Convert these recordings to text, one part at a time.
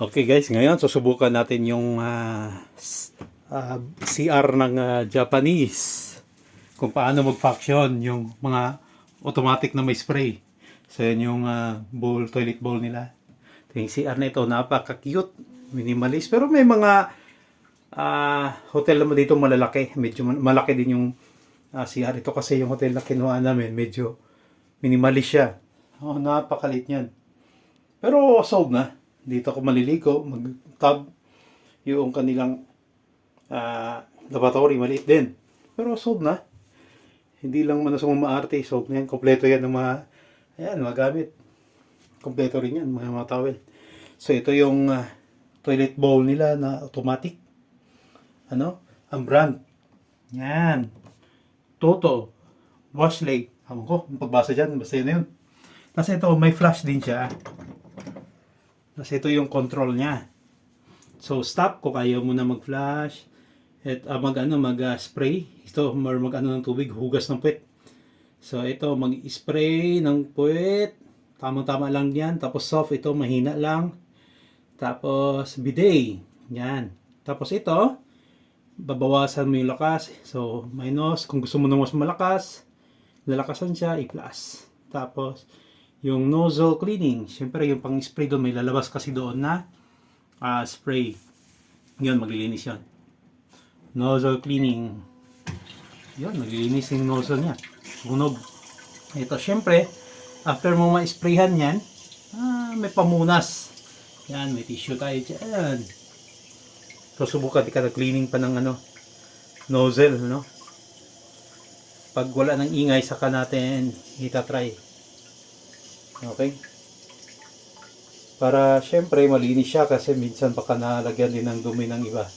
Okay guys, ngayon susubukan natin yung CR ng Japanese. Kung paano mag-function yung mga automatic na may spray. So yan yung bowl, toilet bowl nila. Ito yung CR na ito, napaka-cute, minimalist. Pero may mga hotel naman dito malalaki. Medyo malaki din yung CR. Ito kasi yung hotel na kinuha namin, medyo minimalist siya. Oh, napakalit yan. Pero solve na. Dito ako maliligo, mag-tub. Yung kanilang lavatory, maliit din. Pero solve na. Hindi lang manasang maarte, solve na yan. Kompleto yan ng mga, ayan, mga gamit. Kompleto rin yan, mga towel. So ito yung toilet bowl nila na automatic. Ano? Ang brand. Yan. Toto. Washlake. Ewan ko, ang pagbasa dyan, basta yun na yun. Kasi ito, may flash din siya. Kasi ito yung control niya. So stop kung ayaw mo na mag-flash at mag-spray. Ito mag-ano ng tubig, hugas ng puwet. So ito mag-spray ng puwet. Tama-tama lang 'yan. Tapos soft ito, mahina lang. Tapos bidet. Yan. Tapos ito babawasan mo yung lakas. So minus kung gusto mo na mas malakas, lalakasan siya, i-plus. Tapos yung nozzle cleaning, syempre yung pang-spray doon, may lalabas kasi doon na spray. Yun, maglilinis yun. Nozzle cleaning. Yun, maglilinis yung nozzle niya. Sunog. Ito, syempre, after mo ma-sprayhan yan, may pamunas. Yan, may tissue tayo dyan. So, subukan ka na cleaning pa ng nozzle, no? Pag wala ng ingay, saka natin itatry. Okay? Para syempre malinis siya kasi minsan baka nalagyan din ng dumi ng iba.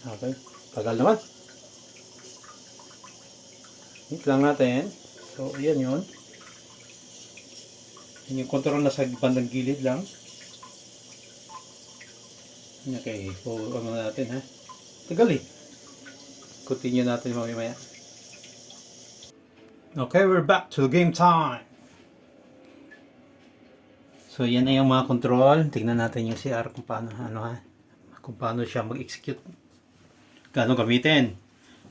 Okay? Tagal naman. Hit lang natin. So, ayan yun. Yan yung control na sa bandang gilid lang. Okay. So, ano natin ha? Tagal eh. Continue natin mamaya. Okay, we're back to game time. So, yan na yung mga control. Tingnan natin yung CR kung paano, kung paano siya mag-execute. Gaano gamitin.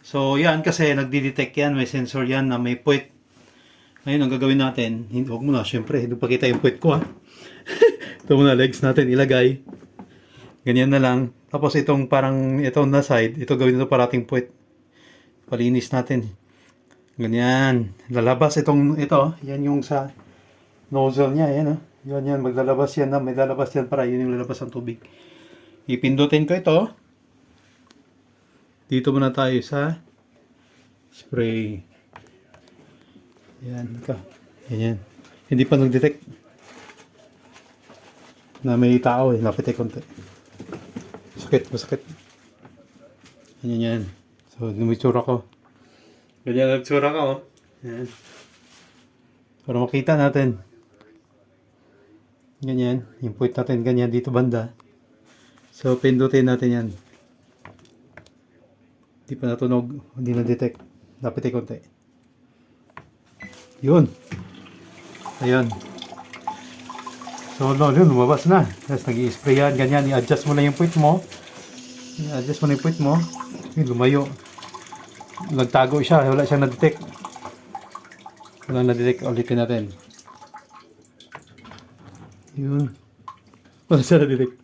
So, yan kasi nagdi-detect yan. May sensor yan na may puwet. Ngayon, ang gagawin natin, huwag mo na, syempre, hindi pa kita yung puwet ko Ito muna, legs natin ilagay. Ganyan na lang. Tapos itong parang, itong na side, ito gawin ito parating puwet. Palinis natin. Ganyan. Lalabas ito. Yan yung sa nozzle niya. Yan, yan. Maglalabas yan. May lalabas yan para yun yung lalabas ng tubig. Ipindutin ko ito. Dito muna tayo sa spray. Yan. Yan. Hindi pa nag-detect na may tao Lapit ay konti. Masakit. Yan. So, numitsura ko. Ganyan nagtsura ka Yan. Para makita natin. Ganyan. Yung point natin ganyan dito banda. So pindutin natin yan. Hindi pa natunog. Hindi na-detect. Lapit ay konti. Yun. Ayan. So yun, lumabas na. Tapos nag-i-spray yan. Ganyan. I-adjust mo na yung point mo. I-adjust mo na yung point mo. Yun, lumayo. Nagtago siya, wala siyang na-detect. Wala na-detect, ulitin natin. Yun. Wala siya na-detect.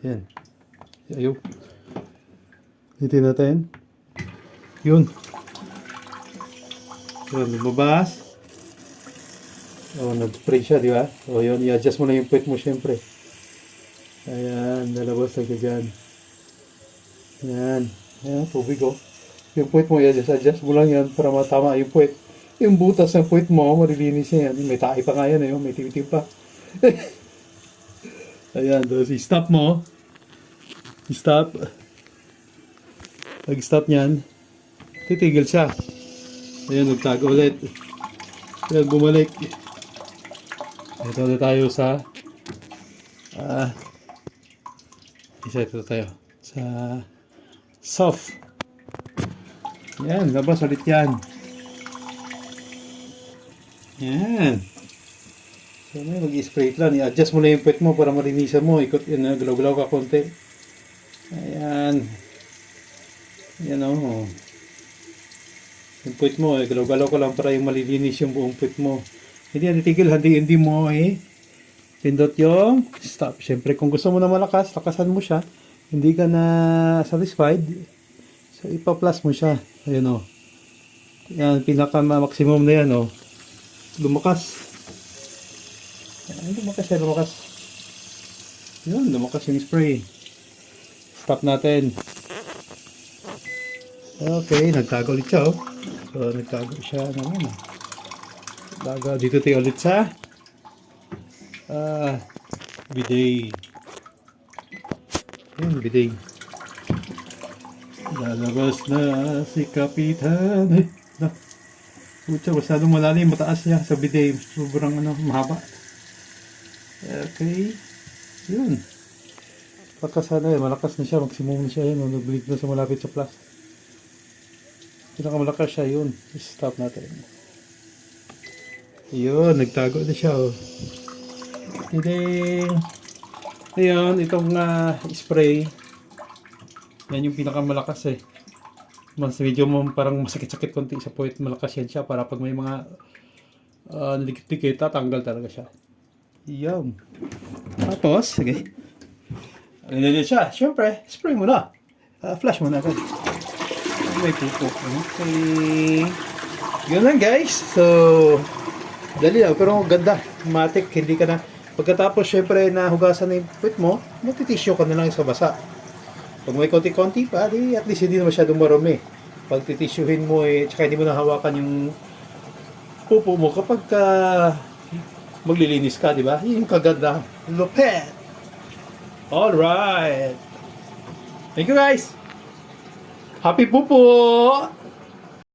Yan. Ayaw. Ulitin natin. Yun. Yun, lumabas. Nag-spray siya, di ba? Yun, i-adjust mo na yung puwet mo, syempre. Ayan, lalabas lang dyan. Ayan, tubig, Yung puwet mo, i-adjust mo lang yan para matama yung puwet. Yung butas ng puwet mo, marilinis niya yan. May tae pa nga yan, may tiwitim pa. Ayan, tapos i-stop mo. I-stop. Pag-stop niyan, titigil siya. Ayan, nagtago ulit. Ayan, bumalik. Ito na tayo sa ito tayo sa soft. Yan, labas ulit yan. Yan. So, may mag-spray lang. I-adjust mo na yung puwet mo para malinisan mo. Ikot yun, galaw-galaw ka konti. Ayan. Yan o. Yung puwet mo, galaw-galaw ko lang para yung malilinis yung buong puwet mo. Hindi yan titigil, hindi mo pindot yung stop. Siyempre, kung gusto mo na malakas, lakasan mo siya. Hindi ka na satisfied. So, ipa-plus mo siya. Ayan o. Yan, pinaka-maximum na yan o. Lumakas. Ayan, lumakas yan, lumakas. Yun, lumakas yung spray. Stop natin. Okay, nagtago ulit siya oh. So, nagtago siya naman. Tago, dito tayo ulit sa bidet. Ayan, bidet. Lalabas na si Kapitan. Pucha, masyadong malalim, mataas niya sa bidet. Sobrang mahaba. Okay. Yun. Malakas na siya. Maximum na siya yun. Nag-bleed na sa malapit sa plus. Pinakamalakas siya yun. Stop natin. Yun, nagtago na siya oh. Then, ayun, itong spray. Yan yung pinakamalakas eh. Mas medyo parang masakit-sakit konti sa puwet. Malakas yan siya para pag may mga nalikit-likit, tatanggal talaga siya. Yan. Tapos, sige. Ano na siya? Siyempre, spray mo na. Flash mo na agad. May pupo. Okay. Yun lang guys. So, dali lang. Pero ganda. Matik. Hindi ka na. Pagkatapos, syempre, nahugasan na yung puwet mo, magtitisyo ka na lang sa basa. Pag may konti-konti pa, di, at least hindi na masyadong marumi. Pag titisyuhin mo, tsaka hindi mo nahawakan yung pupo mo kapag maglilinis ka, di ba? Yung kaganda. Lupet! Alright! Thank you guys! Happy pupo!